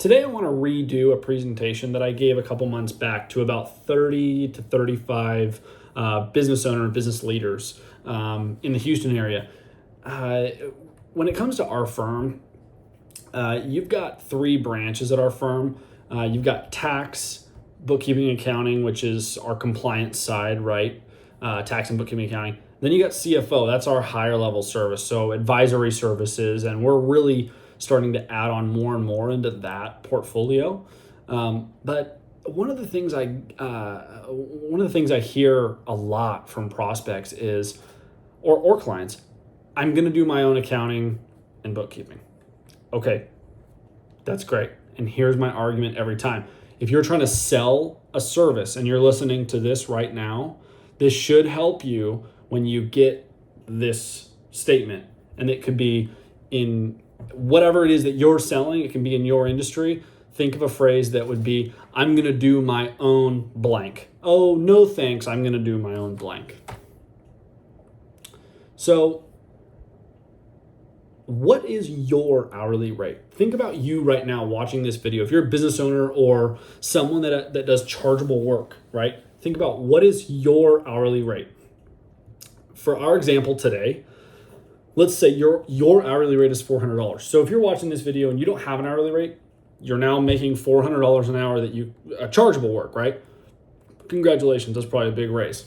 Today I want to redo a presentation that I gave a couple months back to about 30 to 35 business owner and business leaders in the Houston area. When it comes to our firm, you've got three branches at our firm. You've got tax, bookkeeping, accounting, which is our compliance side, right? Tax and bookkeeping, accounting. Then you got CFO, that's our higher level service, so advisory services, and we're really starting to add on more and more into that portfolio. But one of the things I hear a lot from prospects is, or clients, I'm going to do my own accounting and bookkeeping. Okay, that's great. And here's my argument every time. If you're trying to sell a service and you're listening to this right now, this should help you when you get this statement. And it could be in whatever it is that you're selling. It can be in your industry. Think of a phrase that would be, I'm going to do my own blank. Oh, no thanks, I'm going to do my own blank. So what is your hourly rate? Think about you right now watching this video. If you're a business owner or someone that does chargeable work, right? Think about what is your hourly rate. For our example today, let's say your hourly rate is $400. So if you're watching this video and you don't have an hourly rate, you're now making $400 an hour chargeable work, right? Congratulations, that's probably a big raise.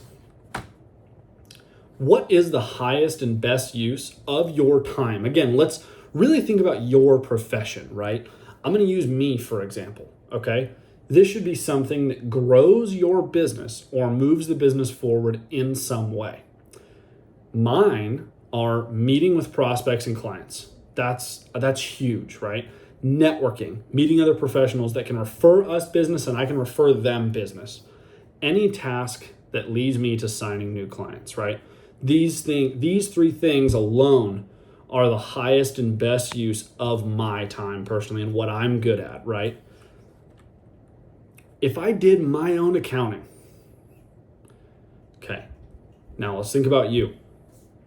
What is the highest and best use of your time? Again, let's really think about your profession, right? I'm going to use me for example, okay? This should be something that grows your business or moves the business forward in some way. Mine are meeting with prospects and clients. That's huge, right? Networking, meeting other professionals that can refer us business and I can refer them business. Any task that leads me to signing new clients, right? These three things alone are the highest and best use of my time personally and what I'm good at, right? If I did my own accounting, okay, now let's think about you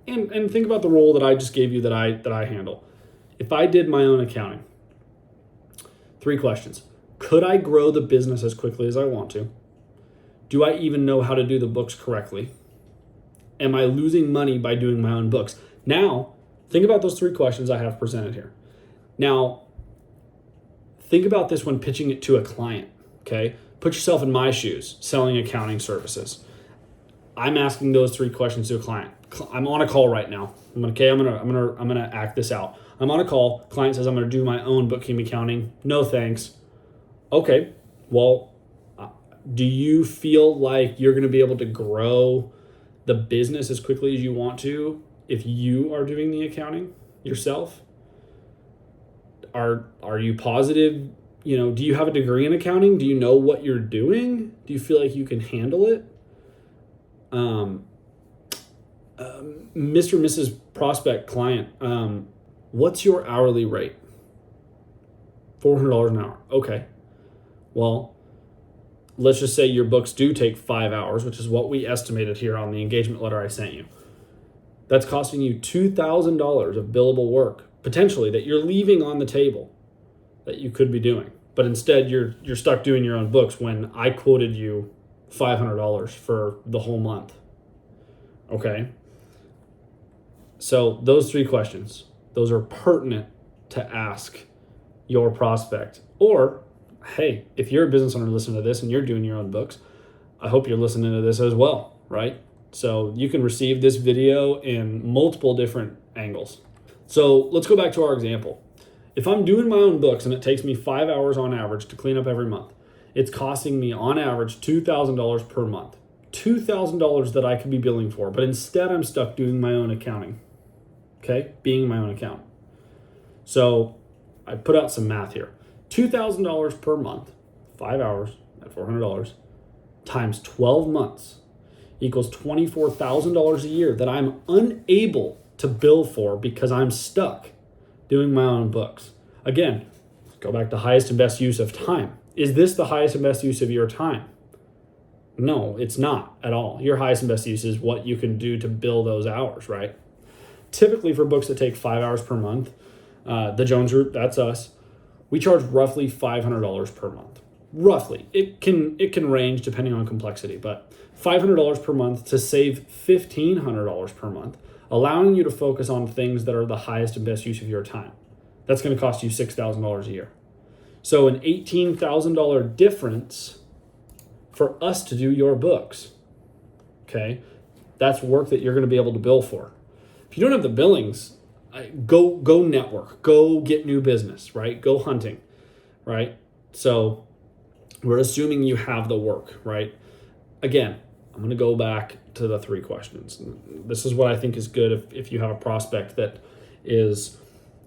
and think about the role that I just gave you that I handle. If I did my own accounting, 3 questions. Could I grow the business as quickly as I want to? Do I even know how to do the books correctly? Am I losing money by doing my own books? Now, think about those 3 questions I have presented here. Now, think about this when pitching it to a client, okay? Put yourself in my shoes, selling accounting services. I'm asking those 3 questions to a client. I'm on a call right now. I'm gonna act this out. I'm on a call. Client says I'm gonna do my own bookkeeping, accounting. No thanks. Okay, well, do you feel like you're gonna be able to grow the business as quickly as you want to if you are doing the accounting yourself? Are you positive? Do you have a degree in accounting? Do you know what you're doing? Do you feel like you can handle it? Mr. or Mrs. Prospect client, what's your hourly rate? $400 an hour. Okay. Well, let's just say your books do take 5 hours, which is what we estimated here on the engagement letter I sent you. That's costing you $2,000 of billable work, potentially, that you're leaving on the table that you could be doing. But instead, you're stuck doing your own books when I quoted you $500 for the whole month. Okay? So those 3 questions, those are pertinent to ask your prospect. Or, hey, if you're a business owner listening to this and you're doing your own books, I hope you're listening to this as well, right? So you can receive this video in multiple different angles. So let's go back to our example. If I'm doing my own books and it takes me 5 hours on average to clean up every month, it's costing me on average $2,000 per month. $2,000 that I could be billing for, but instead I'm stuck doing my own accounting. Okay, being my own accountant. So I put out some math here. $2,000 per month, 5 hours at $400, times 12 months equals $24,000 a year that I'm unable to bill for because I'm stuck doing my own books. Again, go back to highest and best use of time. Is this the highest and best use of your time? No, it's not at all. Your highest and best use is what you can do to bill those hours, right? Typically for books that take 5 hours per month, the Jones Group, that's us, we charge roughly $500 per month. Roughly. It can range depending on complexity, but $500 per month to save $1,500 per month, allowing you to focus on things that are the highest and best use of your time. That's going to cost you $6,000 a year. So an $18,000 difference for us to do your books. Okay? That's work that you're going to be able to bill for. If you don't have the billings, go network, go get new business, right? Go hunting, right? So we're assuming you have the work, right? Again, I'm going to go back to the 3 questions. This is what I think is good if you have a prospect that is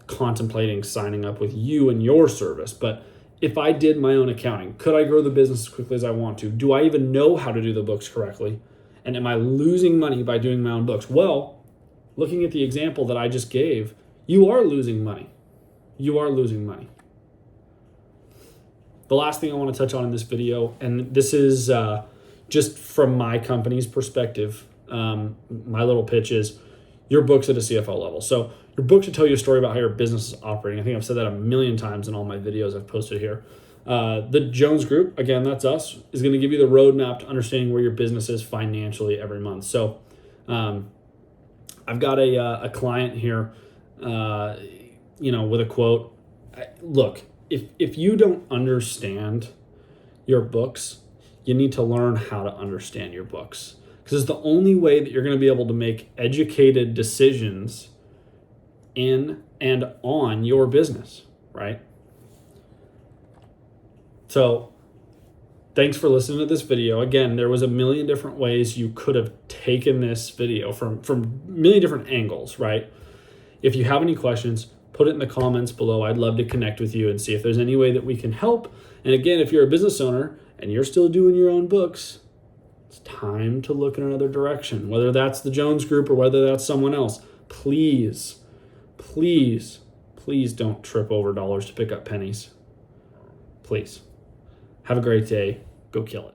contemplating signing up with you and your service. But if I did my own accounting, could I grow the business as quickly as I want to? Do I even know how to do the books correctly? And am I losing money by doing my own books? Well, looking at the example that I just gave, you are losing money. You are losing money. The last thing I want to touch on in this video, and this is just from my company's perspective, my little pitch is your book's at a CFO level. So your book should tell you a story about how your business is operating. I think I've said that a million times in all my videos I've posted here. The Jones Group, again, that's us, is going to give you the roadmap to understanding where your business is financially every month. So I've got a client here, with a quote. Look, if you don't understand your books, you need to learn how to understand your books, because it's the only way that you're going to be able to make educated decisions in and on your business, right? So thanks for listening to this video. Again, there was a million different ways you could have taken this video from a million different angles, right? If you have any questions, put it in the comments below. I'd love to connect with you and see if there's any way that we can help. And again, if you're a business owner and you're still doing your own books, it's time to look in another direction, whether that's the Jones Group or whether that's someone else. Please, please, please don't trip over dollars to pick up pennies. Please. Have a great day. Go kill it.